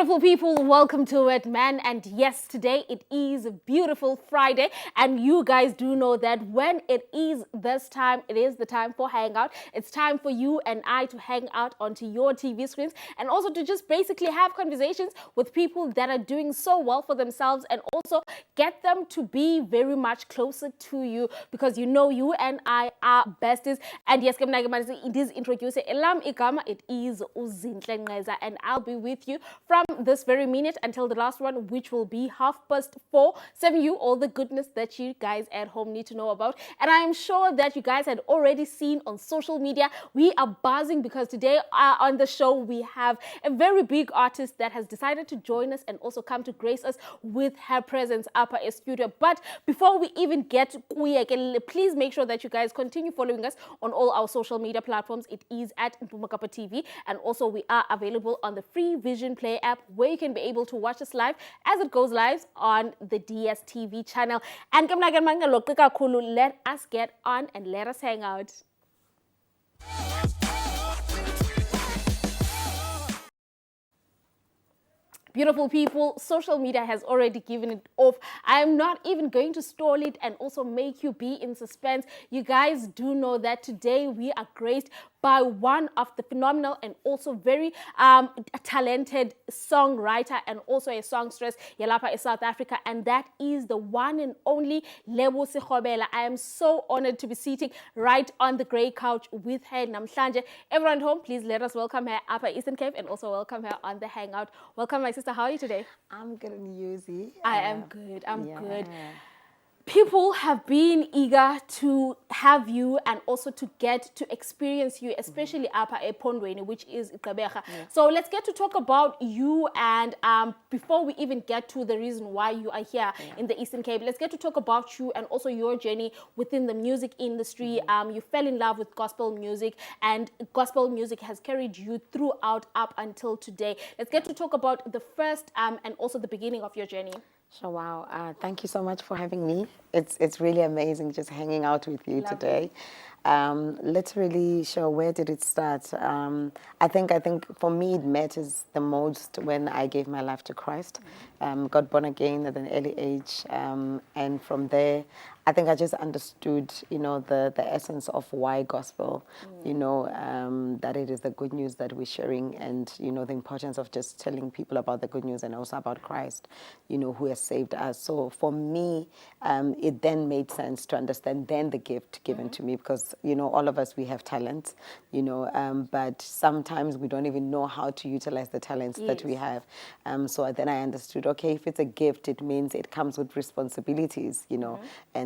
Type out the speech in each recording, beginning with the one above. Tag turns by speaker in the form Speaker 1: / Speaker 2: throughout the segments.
Speaker 1: Beautiful people, welcome to it, man. And yes, today it is a beautiful Friday. And you guys do know that when it is this time, it is the time for Hangout. It's time for you and I to hang out onto your TV screens and also to just basically have conversations with people that are doing so well for themselves and also get them to be very much closer to you because you know you and I are besties. And yes, it is introduced. Elam Igama, it is Uzinhle Nqeza, and I'll be with you from this very minute until the last one, which will be 4:30, serving you all the goodness that you guys at home need to know about. And I am sure that you guys had already seen on social media. We are buzzing because today on the show we have a very big artist that has decided to join us and also come to grace us with her presence up at studio. But before we even get to Kuya, please make sure that you guys continue following us on all our social media platforms. It is at Mpumakapa TV, and also we are available on the Free Vision Play app where you can be able to watch us live as it goes live on the DSTV channel. And let us get on and let us hang out. Beautiful people, social media has already given it off. I am not even going to stall it and also make you be in suspense. You guys do know that today we are graced by one of the phenomenal and also very talented songwriter and also a songstress yalapha in South Africa, and that is the one and only Lebo Sekgobela. I am so honored to be sitting right on the grey couch with her namhlanje. Everyone at home, please let us welcome her up at Eastern Cape and also welcome her on the Hangout. Welcome, my sister. How are you today?
Speaker 2: I'm good, and you, Z?
Speaker 1: I am good. I'm good. People have been eager to have you and also to get to experience you, especially up at Pondweni, which is Ikabeja. So let's get to talk about you, and before we even get to the reason why you are here in the Eastern Cape, let's get to talk about you and also your journey within the music industry. You fell in love with gospel music, and gospel music has carried you throughout up until today. Let's get to talk about the first and also the beginning of your journey.
Speaker 2: So wow, thank you so much for having me. It's really amazing just hanging out with you today. Literally, sure, where did it start? I think for me it matters the most when I gave my life to Christ. Got born again at an early age, and from there, I think I just understood, the essence of why gospel, that it is the good news that we're sharing, and, the importance of just telling people about the good news and also about Christ, who has saved us. So for me, it then made sense to understand then the gift given to me, because, all of us, we have talents, but sometimes we don't even know how to utilize the talents that we have. So then I understood, okay, if it's a gift, it means it comes with responsibilities,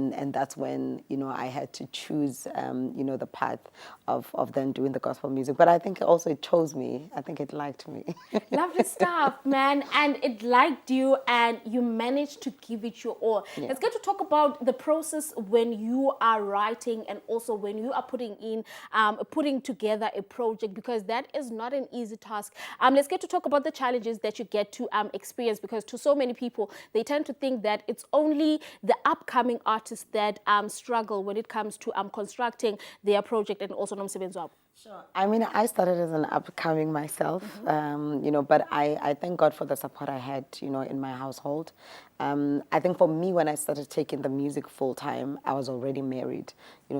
Speaker 2: and that's when, I had to choose, the path of then doing the gospel music. But I think also it chose me. I think it liked me.
Speaker 1: Lovely stuff, man. And it liked you, and you managed to give it your all. Yeah. Let's get to talk about the process when you are writing and also when you are putting together a project, because that is not an easy task. Let's get to talk about the challenges that you get to experience, because to so many people, they tend to think that it's only the upcoming artists that struggle when it comes to constructing their project and also nomsebenzi wabo.
Speaker 2: Sure. I mean, I started as an upcoming myself, but I thank God for the support I had, in my household. I think for me, when I started taking the music full time, I was already married,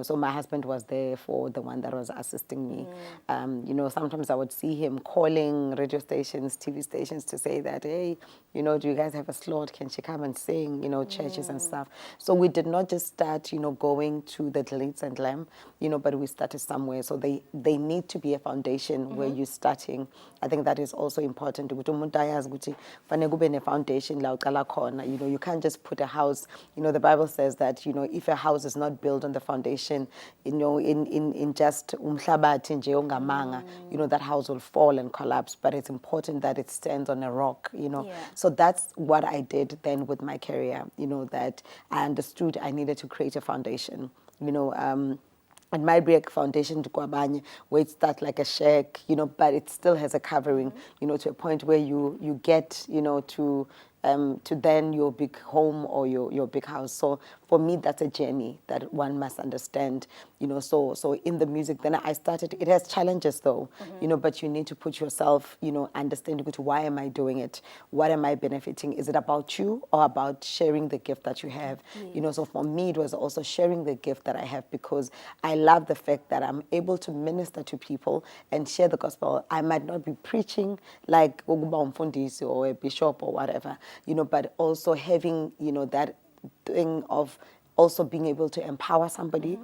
Speaker 2: so my husband was there for the one that was assisting me. Sometimes I would see him calling radio stations, TV stations to say that, hey, do you guys have a slot? Can she come and sing, churches and stuff. So we did not just start, going to the Glitz and Lamb, but we started somewhere. So they need to be a foundation where you're starting. I think that is also important. You can't just put a house. The Bible says that, if a house is not built on the foundation, in just umhlabathi nje ongamanga, that house will fall and collapse. But it's important that it stands on a rock, So that's what I did then with my career, that I understood I needed to create a foundation, It might be a foundation to Kwabanye where it starts like a shack, but it still has a covering, to a point where you get, to to then your big home or your big house. So for me, that's a journey that one must understand, so in the music, then I started, it has challenges though, but you need to put yourself, understand why am I doing it? What am I benefiting? Is it about you or about sharing the gift that you have? So for me, it was also sharing the gift that I have, because I love the fact that I'm able to minister to people and share the gospel. I might not be preaching like ukuba umfundisi or a bishop or whatever, but also having, that thing of also being able to empower somebody,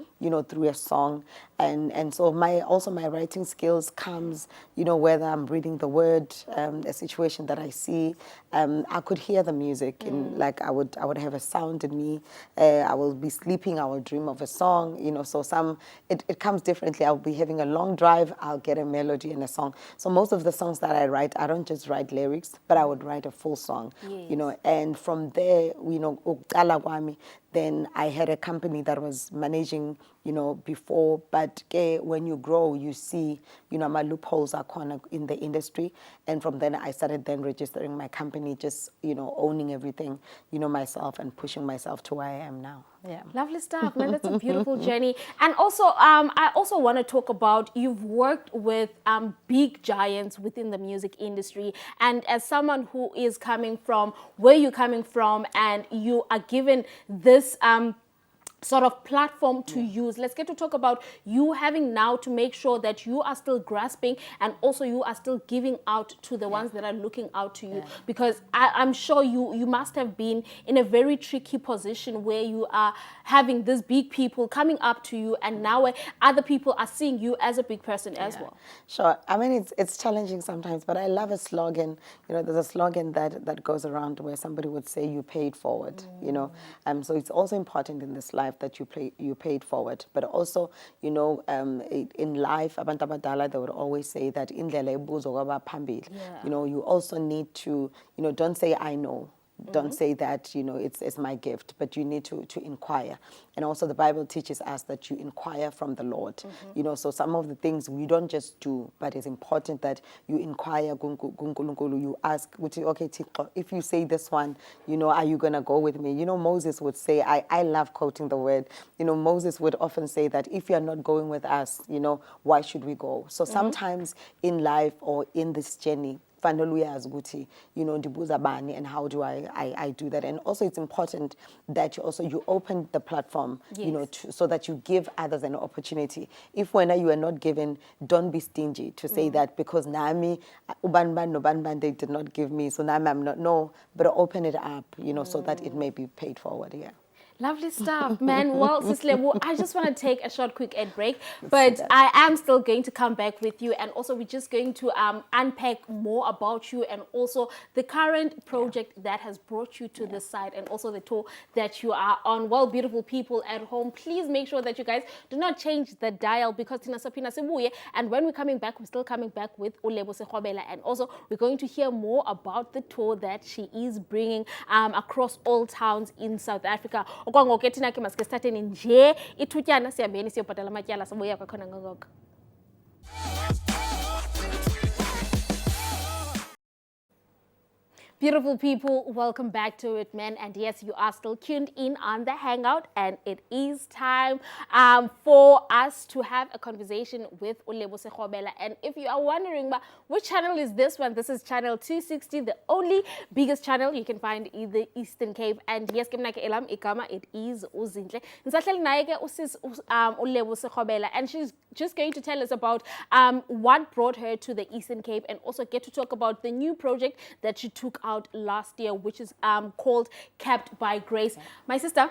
Speaker 2: through a song. And so my writing skills comes, whether I'm reading the word, a situation that I see, I could hear the music in, like I would have a sound in me. I will be sleeping, I will dream of a song, so it comes differently. I'll be having a long drive, I'll get a melody and a song. So most of the songs that I write, I don't just write lyrics, but I would write a full song, and from there, ukuqala kwami, then I had a company that was managing, before, but when you grow, you see, my loopholes are in the industry. And from then I started then registering my company, just, owning everything, myself, and pushing myself to where I am now. Yeah.
Speaker 1: Lovely stuff, man. That's a beautiful journey. And also, I also want to talk about, you've worked with big giants within the music industry. And as someone who is coming from where you're coming from, and you are given this sort of platform to use. Let's get to talk about you having now to make sure that you are still grasping, and also you are still giving out to the ones that are looking out to you. Because I'm sure you must have been in a very tricky position where you are having these big people coming up to you, and now other people are seeing you as a big person as well.
Speaker 2: Sure. I mean, it's challenging sometimes, but I love a slogan. There's a slogan that goes around where somebody would say, "You paid forward." So it's also important in this life that you paid forward, but also, in life, abantu abadala, they would always say that indlela ibuzwa kwabaphambili. You also need to, don't say I know. Don't say that, it's my gift, but you need to inquire. And also the Bible teaches us that you inquire from the Lord. So some of the things we don't just do, but it's important that you inquire, you ask, okay, if you say this one, are you going to go with me? Moses would say, I love quoting the word, Moses would often say that if you're not going with us, why should we go? So sometimes in life or in this journey, ndibuza bani, and how do I do that? And also it's important that you open the platform, so that you give others an opportunity. If when you are not given, don't be stingy to say that because Nami, Ubanban, Nobanban, they did not give me, so Nami I'm not, no, but open it up, so that it may be paid forward,
Speaker 1: Lovely stuff, man. Well, Sis Lebo, I just want to take a short, quick ad break, but I am still going to come back with you, and also we're just going to unpack more about you, and also the current project that has brought you to this side, and also the tour that you are on. Well, beautiful people at home, please make sure that you guys do not change the dial, because Tina Sapina Sibuye, and when we're coming back, we're still coming back with Ulebo Sekhobela, and also we're going to hear more about the tour that she is bringing across all towns in South Africa. Okwangoke thina ke masike starteni nje ithutyana sihambeni siyobhatala amatyala sabuya kwakhona ngoko. Beautiful people, welcome back to it, man. And yes, you are still tuned in on the Hangout, and it is time for us to have a conversation with Ulebo Sekhobela. And if you are wondering, which channel is this one? This is channel 260, the only biggest channel you can find in the Eastern Cape. And yes, elam ikama, it is Uzinhle. Ulebo Sekhobela, and she's just going to tell us about what brought her to the Eastern Cape, and also get to talk about the new project that she took out last year, which is called Kept by Grace. My sister,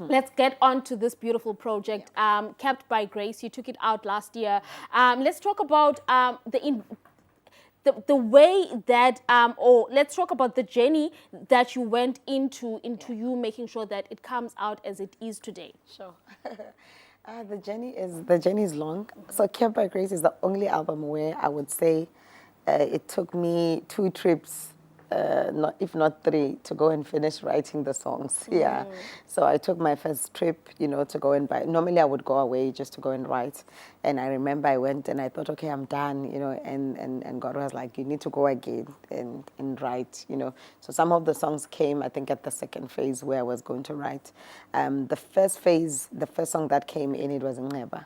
Speaker 1: let's get on to this beautiful project, Kept by Grace. You took it out last year. Let's talk about the way that, or let's talk about the journey that you went into you making sure that it comes out as it is today.
Speaker 2: Sure. The journey is long. So Kept by Grace is the only album where I would say it took me 2 trips not, if not 3, to go and finish writing the songs. Yeah. So I took my first trip, to go and buy. Normally I would go away just to go and write. And I remember I went and I thought, okay, I'm done, and God was like, you need to go again and write, So some of the songs came, I think, at the second phase where I was going to write. The first phase, the first song that came in, it was Ngeba.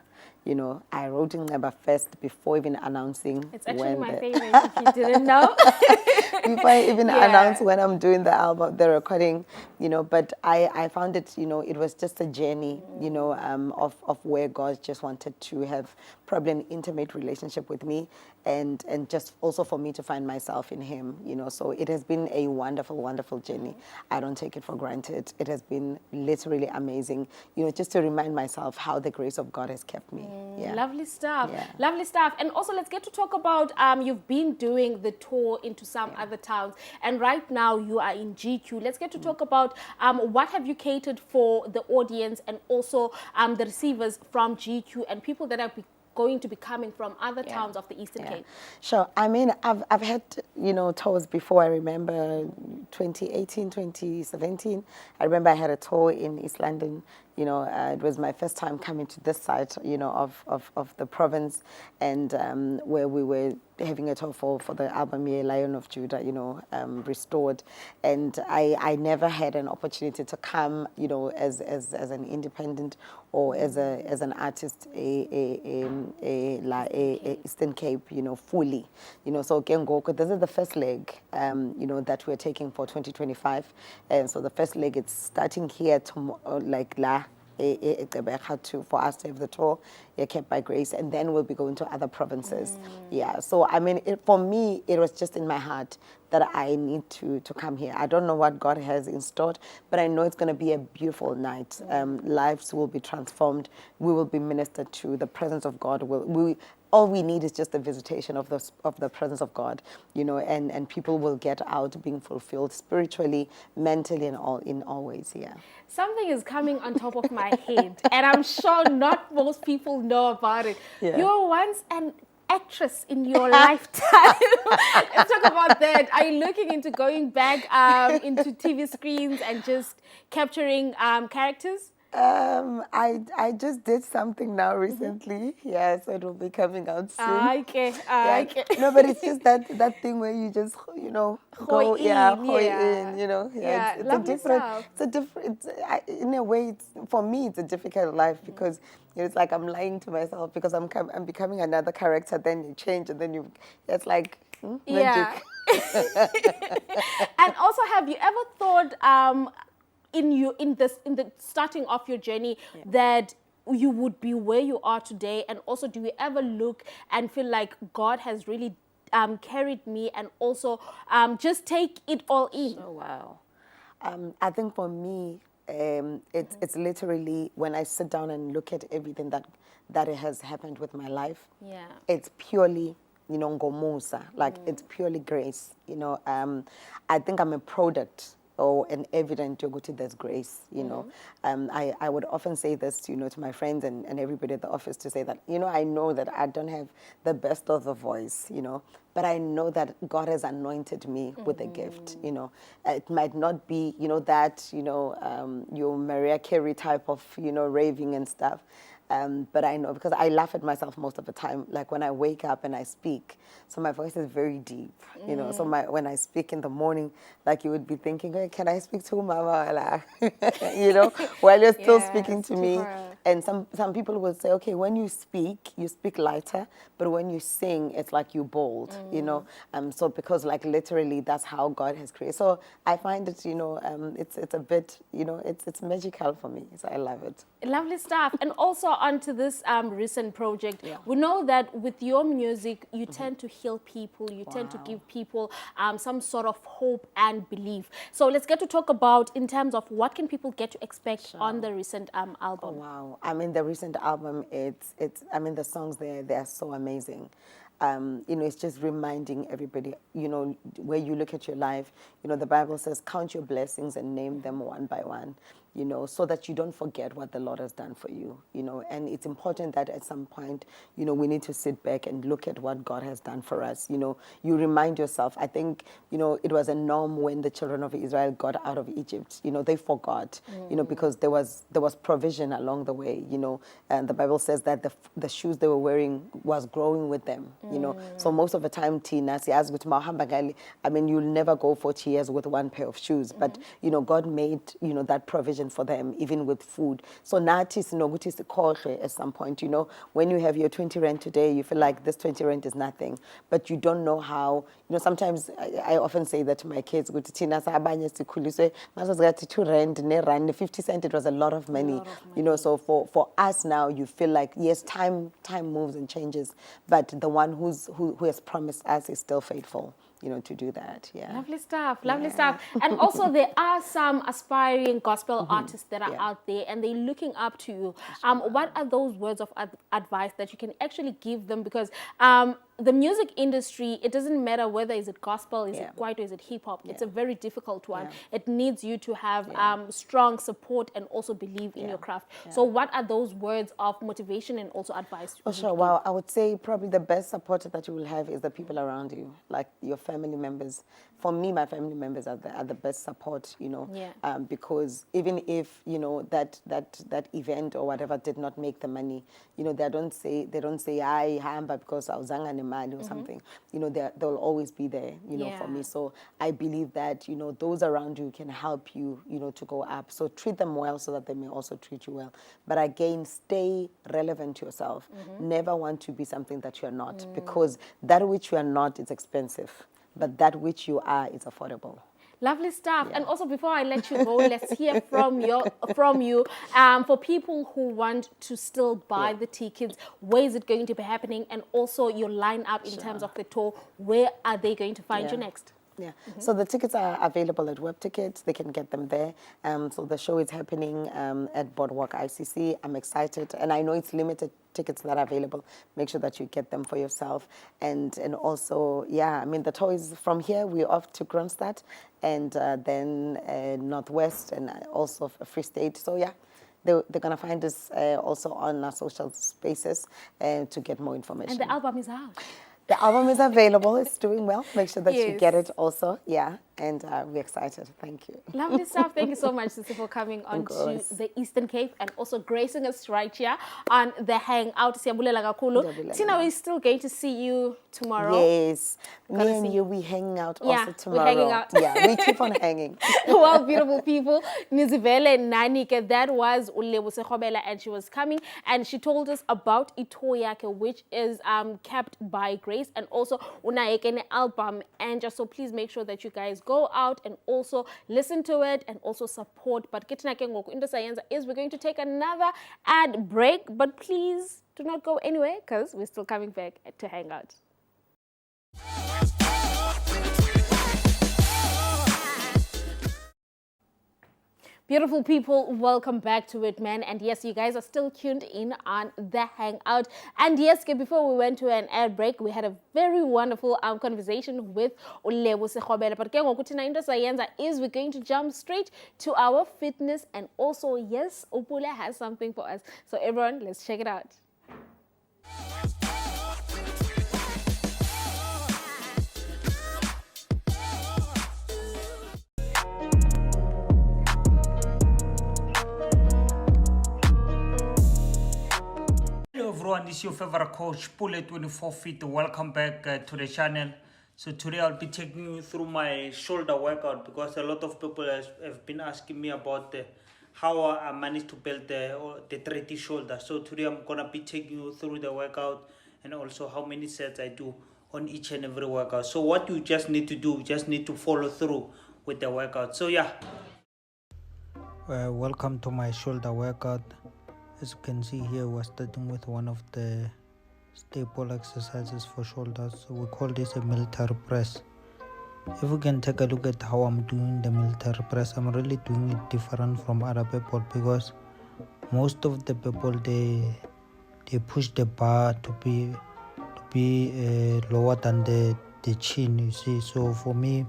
Speaker 2: I wrote Ngeba first before even announcing.
Speaker 1: It's actually my favorite, if you didn't know.
Speaker 2: Before I even announce when I'm doing the album, the recording, but I found it, it was just a journey, of where God just wanted to have probably an intimate relationship with me and just also for me to find myself in him, so it has been a wonderful, wonderful journey. I don't take it for granted. It has been literally amazing, just to remind myself how the grace of God has kept me. Yeah.
Speaker 1: Lovely stuff.
Speaker 2: Yeah.
Speaker 1: Lovely stuff. And also, let's get to talk about you've been doing the tour into some other towns, and right now you are in GQ. Let's get to talk about what have you catered for the audience and also the receivers from GQ and people that are going to be coming from other towns of the Eastern Cape.
Speaker 2: Sure. I mean, I've had, tours before. I remember 2018, 2017. I remember I had a tour in East London. It was my first time coming to this side, of the province, and where we were having a tour for the album here, Lion of Judah, restored. And I never had an opportunity to come, as an independent or as an artist, a Eastern Cape, fully, So Gengoko, this is the first leg, that we're taking for 2025, and so the first leg, it's starting here to for us to have the tour, kept by grace, and then we'll be going to other provinces. Yeah, so I mean, for me, it was just in my heart that I need to come here. I don't know what God has in store, but I know it's going to be a beautiful night. Lives will be transformed. We will be ministered to. The presence of God all we need is just the visitation of the presence of God, and people will get out being fulfilled spiritually, mentally, and in all ways. Yeah.
Speaker 1: Something is coming on top of my head, and I'm sure not most people know about it.
Speaker 2: Yeah.
Speaker 1: You were once an actress in your lifetime. Let's talk about that. Are you looking into going back into TV screens and just capturing characters?
Speaker 2: I just did something now recently. Yeah, so it will be coming out soon.
Speaker 1: Okay.
Speaker 2: Yeah.
Speaker 1: Okay.
Speaker 2: No, but it's just that thing where you just go,
Speaker 1: Hoi
Speaker 2: in,
Speaker 1: Yeah,
Speaker 2: it's a
Speaker 1: lovely
Speaker 2: different,
Speaker 1: stuff.
Speaker 2: in a way, for me, it's a difficult life because it's like I'm lying to myself because I'm becoming another character. Then you change, and then it's like magic.
Speaker 1: Yeah. And also, have you ever thought in the starting of your journey that you would be where you are today? And also, do you ever look and feel like God has really carried me, and also just take it all in?
Speaker 2: Oh, wow. I think for me, it's literally when I sit down and look at everything that has happened with my life.
Speaker 1: Yeah.
Speaker 2: It's purely, ngomusa, like it's purely grace. I think I'm a product or an evident to there's grace. I would often say this, to my friends and everybody at the office, to say that, I know that I don't have the best of the voice, but I know that God has anointed me with a gift. It might not be, that, your Mariah Carey type of, raving and stuff. But I know, because I laugh at myself most of the time, like when I wake up and I speak. So my voice is very deep, So when I speak in the morning, like you would be thinking, hey, can I speak to Mama? While you're still speaking to me.
Speaker 1: her.
Speaker 2: And some people will say, okay, when you speak lighter, but when you sing, it's like you bold, So because like literally that's how God has created. So I find it, it's a bit, it's magical for me. So I love it.
Speaker 1: Lovely stuff. And also onto this recent project, we know that with your music, you tend to heal people, you tend to give people some sort of hope and belief. So let's get to talk about in terms of what can people get to expect on the recent album.
Speaker 2: Oh, wow. I mean, the recent album, the songs there, they are so amazing. It's just reminding everybody, where you look at your life, the Bible says, count your blessings and name them one by one. you know, so that you don't forget what the Lord has done for you, you know. And it's important that at some point, you know, we need to sit back and look at what God has done for us. You know, you remind yourself. I think, you know, it was a norm when the children of Israel got out of Egypt. You know, they forgot, you know, because there was provision along the way, you know. And the Bible says that the shoes they were wearing was growing with them, you know. So most of the time, Tina, I mean, you'll never go 40 years with one pair of shoes. But, you know, God made, you know, that provision for them, even with food. So natis nogutis at some point, you know, when you have your 20 rand today, you feel like this 20 rand is nothing, but you don't know how, you know, sometimes I often say that to my kids, 2 rand, 50 cent, it was a lot of money, you know. So for us now, you feel like, yes, time moves and changes, but the one who has promised us is still faithful, you know, to do that. Yeah.
Speaker 1: Lovely stuff, lovely stuff. And also there are some aspiring gospel artists that are out there and they're looking up to you. What are those words of advice that you can actually give them? Because the music industry, it doesn't matter whether is it gospel, is it kwaito, is it hip hop. It's a very difficult one. It needs you to have strong support and also believe in your craft. So what are those words of motivation and also advice?
Speaker 2: Oh, sure. Well, I would say probably the best support that you will have is the people around you, like your family members. For me, my family members are the best support, you know, because even if, you know, that event or whatever did not make the money, you know, they don't say I hamba because I was mali or something, you know, they'll always be there, you know, for me. So I believe that, you know, those around you can help you, you know, to go up. So treat them well so that they may also treat you well. But again, stay relevant to yourself. Never want to be something that you are not, because that which you are not is expensive, but that which you are is affordable.
Speaker 1: Lovely stuff. And also, before I let you go, let's hear from you. For people who want to still buy the tickets, where is it going to be happening? And also your lineup in terms of the tour, where are they going to find you next?
Speaker 2: Yeah, so the tickets are available at Web Tickets. They can get them there. So the show is happening at Boardwalk ICC. I'm excited, and I know it's limited tickets that are available. Make sure that you get them for yourself. And also, yeah, I mean, the tour is from here. We're off to Kronstadt, and then Northwest, and also Free State. So yeah, they're going to find us also on our social spaces to get more information.
Speaker 1: And the album is out.
Speaker 2: The album is available. It's doing well. Make sure that you get it also. Yeah. And we're excited. Thank you.
Speaker 1: Lovely stuff. Thank you so much, Sissy, for coming on to the Eastern Cape and also gracing us right here on the Hangout. Tina, we're still going to see you tomorrow.
Speaker 2: Yes. Me and you, we hang out also tomorrow.
Speaker 1: We're hanging out.
Speaker 2: Yeah, we keep on hanging.
Speaker 1: Well, beautiful people. Nizivele Nanike, that was Ulebuse Khobela, and she was coming and she told us about Itoyake, which is kept by Grace, and also Unaekene album. And just so please make sure that you guys go out and also listen to it and also support. But Kitina Kengoku in the Science is we're going to take another ad break, but please do not go anywhere because we're still coming back to Hangout. Beautiful people, welcome back to it, man. And yes, you guys are still tuned in on the Hangout. And yes, before we went to an ad break, we had a very wonderful conversation with Ulebuse Khobela. But Kutina into Science is we're going to jump straight to our fitness, and also yes, Upule has something for us. So everyone, let's check it out.
Speaker 3: Everyone, this is your favorite coach, Pule 24 Feet. Welcome back to the channel. So today I'll be taking you through my shoulder workout, because a lot of people have been asking me about how I managed to build the 3D shoulder. So today I'm gonna be taking you through the workout and also how many sets I do on each and every workout. So what you just need to do, you just need to follow through with the workout. So yeah. Welcome to my shoulder workout. As you can see here, we're starting with one of the staple exercises for shoulders. So we call this a military press. If we can take a look at how I'm doing the military press, I'm really doing it different from other people, because most of the people they push the bar to be lower than the chin, you see. So for me,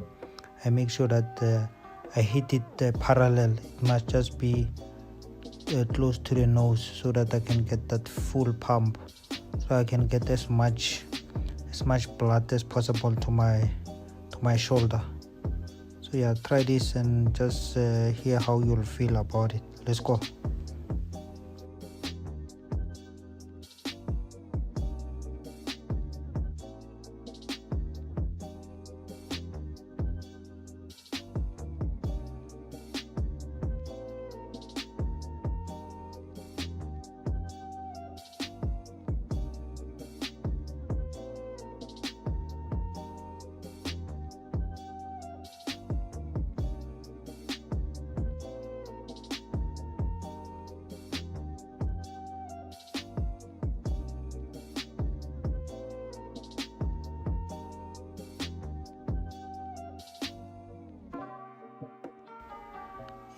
Speaker 3: I make sure that I hit it parallel. It must just be close to the nose so that I can get that full pump, so I can get as much blood as possible to my shoulder. So yeah, try this and just hear how you'll feel about it. Let's go.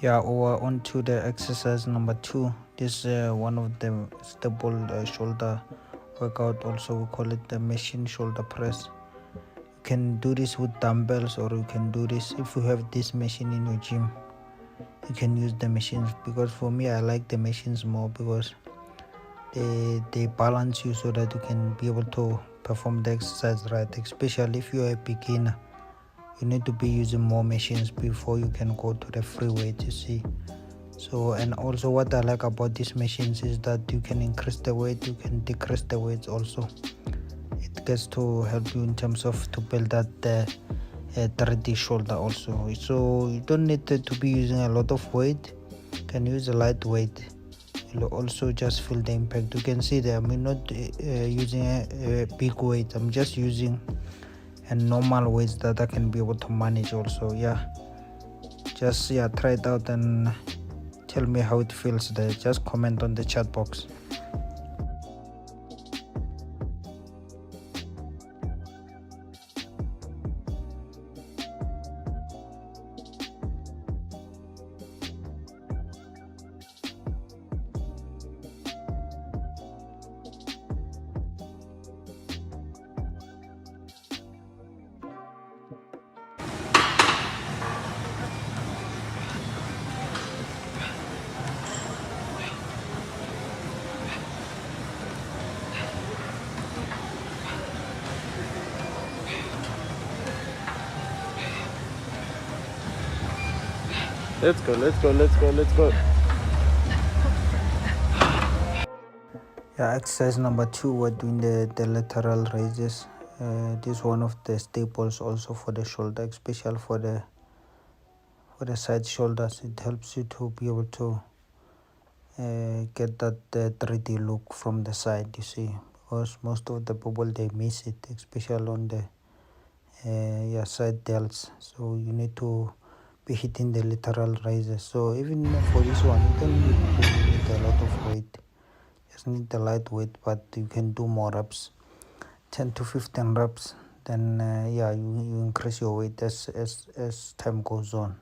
Speaker 3: Yeah, or on to the exercise number 2. This is one of the stable shoulder workout. Also, we call it the machine shoulder press. You can do this with dumbbells, or you can do this if you have this machine in your gym. You can use the machines, because for me, I like the machines more because they balance you so that you can be able to perform the exercise right. Especially if you're a beginner, you need to be using more machines before you can go to the free weight, you see. So, and also what I like about these machines is that you can increase the weight, you can decrease the weight also. It gets to help you in terms of to build that 3D shoulder also. So you don't need to be using a lot of weight. You can use a light weight. You'll also just feel the impact. You can see that I'm not using a big weight. I'm just using and normal weights that I can be able to manage also. Just try it out and tell me how it feels there. Just comment on the chat box.
Speaker 4: Let's go.
Speaker 3: Exercise number 2, we're doing the lateral raises. This is one of the staples also for the shoulder, especially for the side shoulders. It helps you to be able to get that 3D look from the side, you see, because most of the people, they miss it, especially on the side delts. So you need to be hitting the lateral raises. So even for this one, you don't need a lot of weight, just need the light weight, but you can do more reps, 10 to 15 reps. Then you increase your weight as time goes on,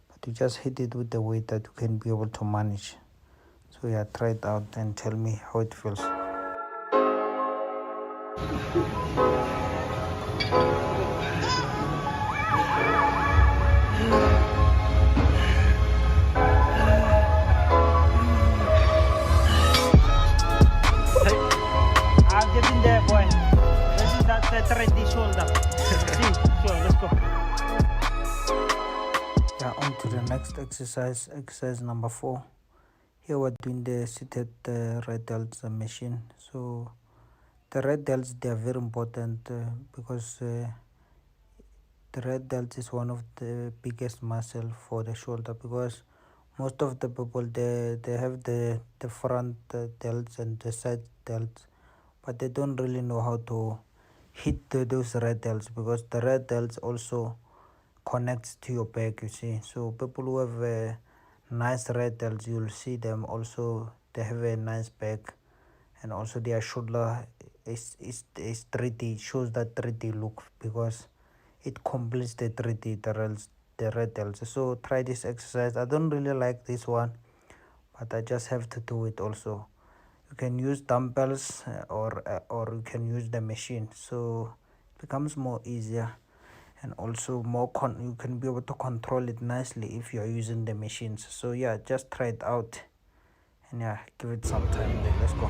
Speaker 3: but you just hit it with the weight that you can be able to manage. So try it out and tell me how it feels. I'm getting there, boy. This is that 3D shoulder. See, sure, let's go. On to the next exercise number 4. Here we're doing the seated red delts machine. So the red delts, they are very important because the red delt is one of the biggest muscle for the shoulder, because most of the people, they have the front delts and the side delts, but they don't really know how to hit those red delts, because the red delts also connects to your back, you see. So people who have a nice red delts, you'll see them also, they have a nice back, and also their shoulder is 3D, shows that 3D look, because it completes the 3D, the red delts. So try this exercise. I don't really like this one, but I just have to do it also. You can use dumbbells or you can use the machine, so it becomes more easier. and also you can be able to control it nicely if you are using the machines. So yeah, just try it out, and yeah, give it some time there. Let's go.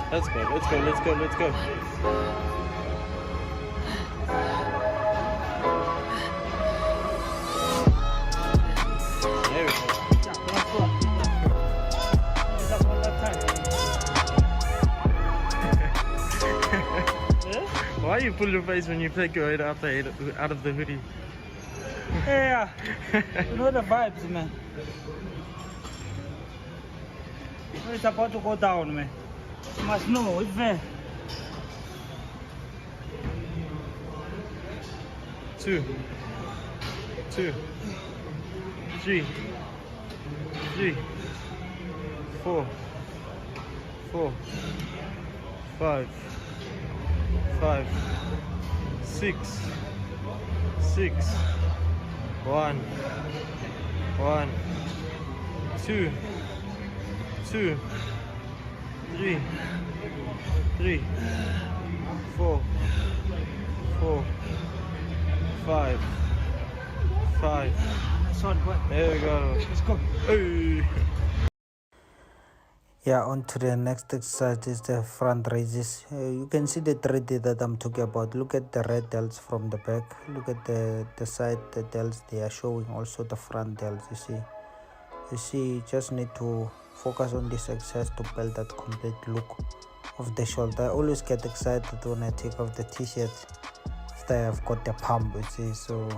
Speaker 4: Let's go, let's go, let's go, let's go. There we go. Why you pull your face when you take your head out of the hoodie?
Speaker 3: Yeah, you know the vibes, man. It's about to go down, man. You must know, it's there.
Speaker 4: 2, 2, 3, 3, 4, 4, 5, 5, 6, 6, 1, 1, 2, 2, 3, 3, 4, 4, 5, 5. There we go.
Speaker 3: Let's go.
Speaker 4: Hey.
Speaker 3: Yeah, on to the next exercise is the front raises. You can see the 3D that I'm talking about. Look at the red delts from the back. Look at the side, the delts they are showing, also the front delts. You see, you just need to focus on this exercise to build that complete look of the shoulder. I always get excited when I take off the t-shirt after I've got the pump, you see. So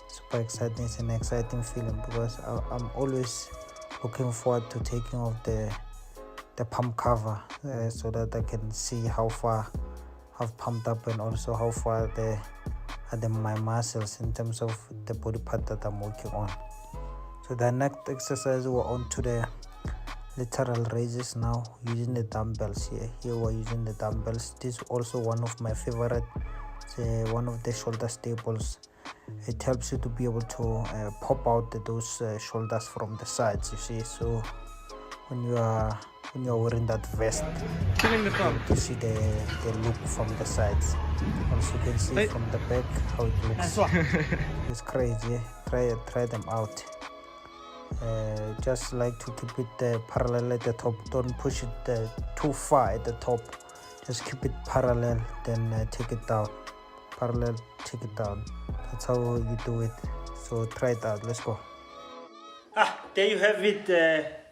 Speaker 3: super exciting. It's an exciting feeling because I'm always looking forward to taking off the pump cover so that I can see how far I've pumped up and also how far my muscles in terms of the body part that I'm working on. So the next exercise, we're on to the lateral raises now using the dumbbells. Here we're using the dumbbells. This is also one of my favorite, one of the shoulder staples. It helps you to be able to pop out those shoulders from the sides, you see. So when you are wearing that vest, you see the look from the sides. Also you can see from the back how it looks. It's crazy. Try them out. Just like to keep it parallel at the top. Don't push it too far at the top. Just keep it parallel, then take it down. Parallel, take it down. That's how you do it. So try it out. Let's go. There you have it.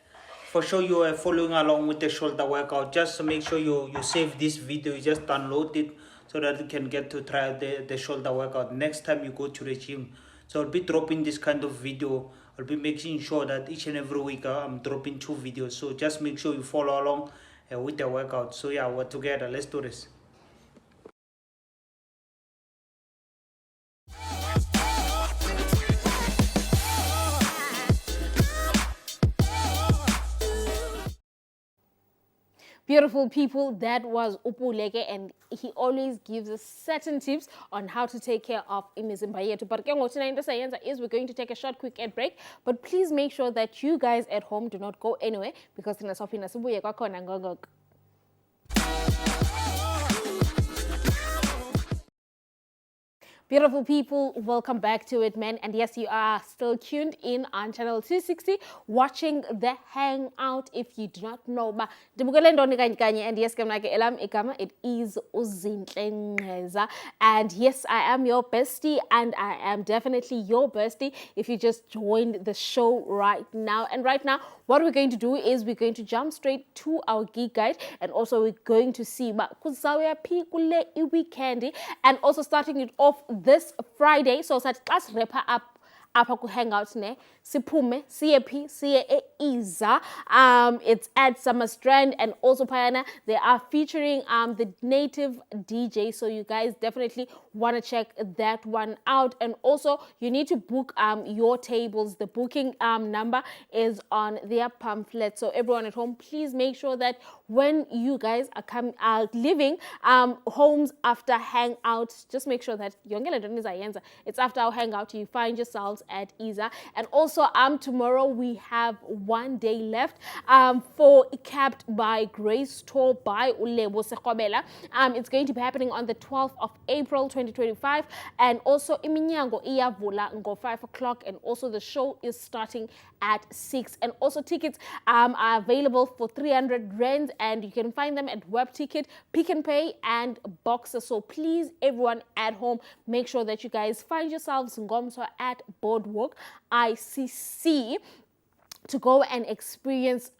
Speaker 3: For sure you are following along with the shoulder workout. Just make sure you save this video. You just download it so that you can get to try the shoulder workout next time you go to the gym. So I'll be dropping this kind of video. I'll be making sure that each and every week I'm dropping 2 videos. So just make sure you follow along with the workout. So yeah, we're together. Let's do this.
Speaker 1: Beautiful people, that was Upuleke, and he always gives us certain tips on how to take care of imizimba yethu. But is we're going to take a short quick ad break, but please make sure that you guys at home do not go anywhere because Beautiful people, welcome back to it, man. And yes, you are still tuned in on channel 260 watching the Hangout. If you do not know, and yes, it is Uzinhle. And yes, I am your bestie, and I am definitely your bestie if you just joined the show right now. And right now, what we're going to do is we're going to jump straight to our geek guide, and also we're going to see weekend, and also starting it off this Friday. So let's wrap up Hangout ne siphume siye Iza. It's at Summer Strand, and also Payana they are featuring the native DJ, so you guys definitely want to check that one out. And also you need to book your tables. The booking number is on their pamphlet. So everyone at home, please make sure that when you guys are leaving homes after Hangout, just make sure that it's after our Hangout, you find yourselves at Iza. And also also tomorrow we have 1 day left for Capped by Grace tour by Ulebo Sekobela. It's going to be happening on the 12th of April 2025, and also iminyango iyavula ngo 5 o'clock, and also the show is starting at 6, and also tickets are available for 300 rand, and you can find them at Web Ticket, Pick and Pay, and Boxer. So please, everyone at home, make sure that you guys find yourselves ngomso at Boardwalk ICC to go and experience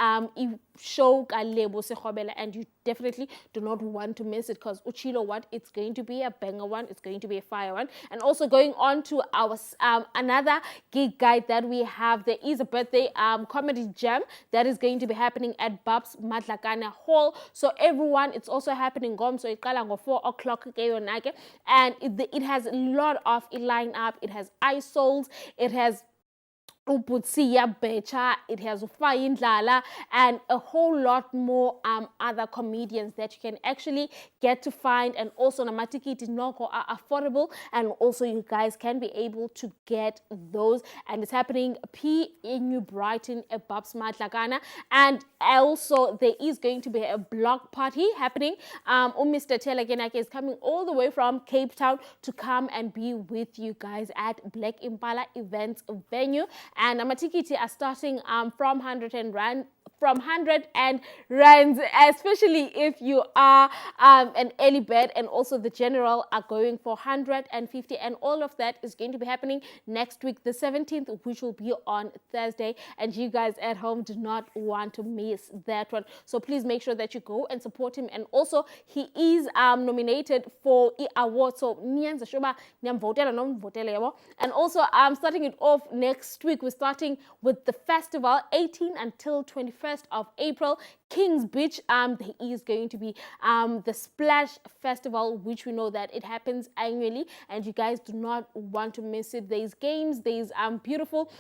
Speaker 1: show Kalebo Sekobela, and you definitely do not want to miss it, because Uchilo what, it's going to be a banger one, it's going to be a fire one. And also going on to our another gig guide that we have, there is a birthday comedy jam that is going to be happening at Babs Madlakana Hall. So everyone, it's also happening so it 4 o'clock, and it has a lot of a lineup. It has Ice Souls, it has Uputsiya Becha, it has Ufayindlala, and a whole lot more other comedians that you can actually get to find. And also namatikiti noko are affordable, and also you guys can be able to get those. And it's happening in New Brighton at Babs Madlakana. And also there is going to be a block party happening. Mr. Telegenake is coming all the way from Cape Town to come and be with you guys at Black Impala Events venue. And amatikiti are starting from 100 rand, especially if you are an early bird, and also the general are going for 150, and all of that is going to be happening next week, the 17th, which will be on Thursday, and you guys at home do not want to miss that one. So please make sure that you go and support him. And also he is nominated for the award, so and also starting it off next week, we're starting with the festival 18 until 21st of April, Kings Beach. There is going to be the Splash Festival, which we know that it happens annually, and you guys do not want to miss it. There's games, there's beautiful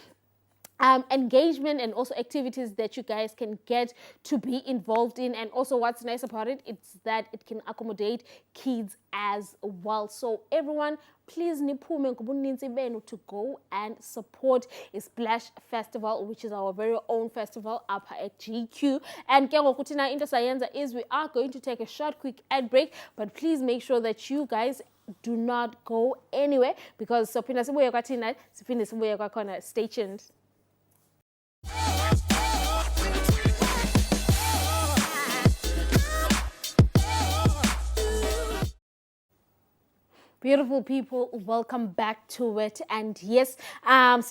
Speaker 1: engagement, and also activities that you guys can get to be involved in. And also what's nice about it, it's that it can accommodate kids as well. So everyone, please niphume ngobuninzi benu to go and support a Splash Festival, which is our very own festival up at GQ. And ke ngokuthi na into sayenza is we are going to take a short quick ad break, but please make sure that you guys do not go anywhere, because sophinda sibuye kwathina siphinde sibuye kwakhona. Stay tuned. Beautiful people, welcome back to it. And yes, whereby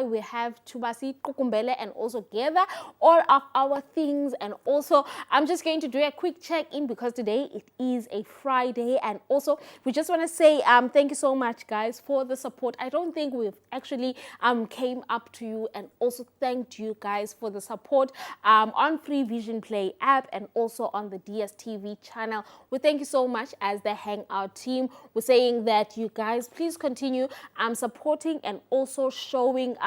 Speaker 1: we have to kukumbele and also gather all of our things. And also I'm just going to do a quick check-in, because today it is a Friday, and also we just want to say thank you so much guys for the support. I don't think we've actually came up to you and also thanked you guys for the support on Free Vision Play app and also on the DSTV channel. We thank you so much as the Hangout team. We're saying that you guys please continue supporting and also showing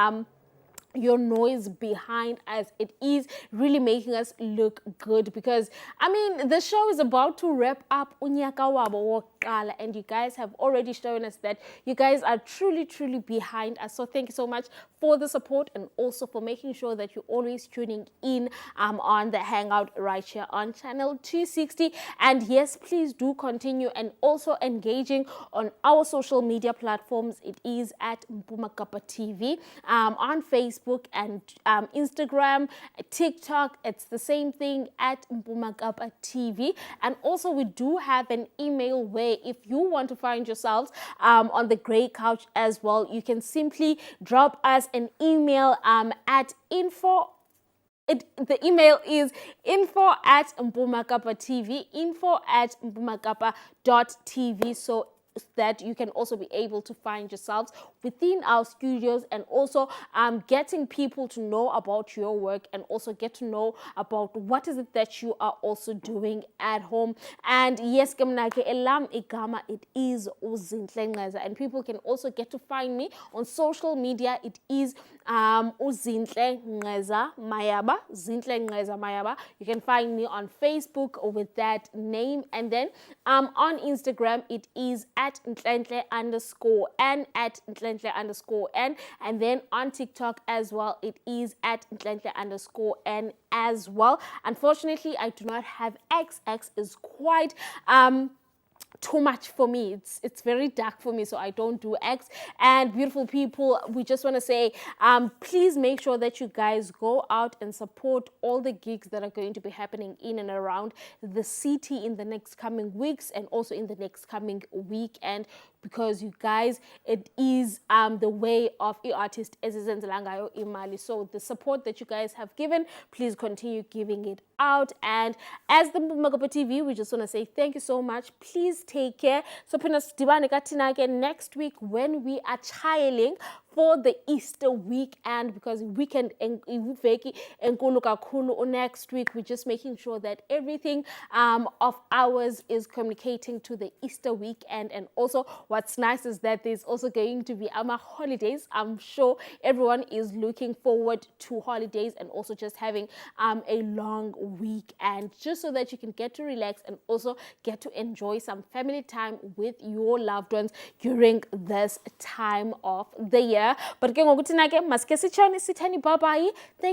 Speaker 1: your noise behind us. It is really making us look good, because I mean the show is about to wrap up unyaka wabo wokuqala, and you guys have already shown us that you guys are truly behind us. So thank you so much for the support, and also for making sure that you're always tuning in on the Hangout right here on channel 260. And yes, please do continue and also engaging on our social media platforms. It is at Mpumakapa TV on Facebook and Instagram, TikTok. It's the same thing at Mpumakapa TV. And also we do have an email where if you want to find yourselves on the Grey Couch as well, you can simply drop us an email at info. The email is info@mpumakapa.tv, info@mpumakapa.tv, so that you can also be able to find yourselves within our studios, and also getting people to know about your work, and also get to know about what is it that you are also doing at home. And yes, elam igama, it is Uzinhle Ngeza, and people can also get to find me on social media. It is Uzinhle Ngeza Mayaba, Zinhle Ngeza Mayaba. You can find me on Facebook with that name, and then on Instagram it is at at @Ntlentle_N, at @Ntlentle_N, and then on TikTok as well, it is at @Ntlentle_N as well. Unfortunately, I do not have X. X is quite too much for me. It's very dark for me, so I don't do X. And beautiful people, we just want to say, please make sure that you guys go out and support all the gigs that are going to be happening in and around the city in the next coming weeks and also in the next coming weekend, because you guys, it is the way of artist ezizenzela ngayo imali. So the support that you guys have given, please continue giving it out. And as the Magapo TV, we just want to say thank you so much. Please take care. So again next week when we are trialing for the Easter weekend, because weekend next week, we're just making sure that everything of ours is communicating to the Easter weekend. And also what's nice is that there's also going to be our holidays. I'm sure everyone is looking forward to holidays and also just having a long weekend, just so that you can get to relax and also get to enjoy some family time with your loved ones during this time of the year. But thank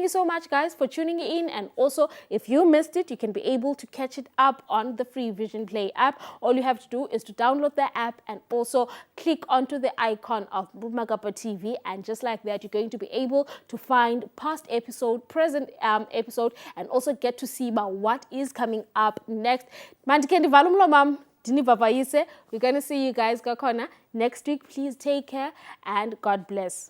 Speaker 1: you so much, guys, for tuning in. And also, if you missed it, you can be able to catch it up on the free Vision Play app. All you have to do is to download the app and also click onto the icon of Magapa TV, and just like that, you're going to be able to find past episode, present episode, and also get to see about what is coming up next. We're going to see you guys next week. Please take care and God bless.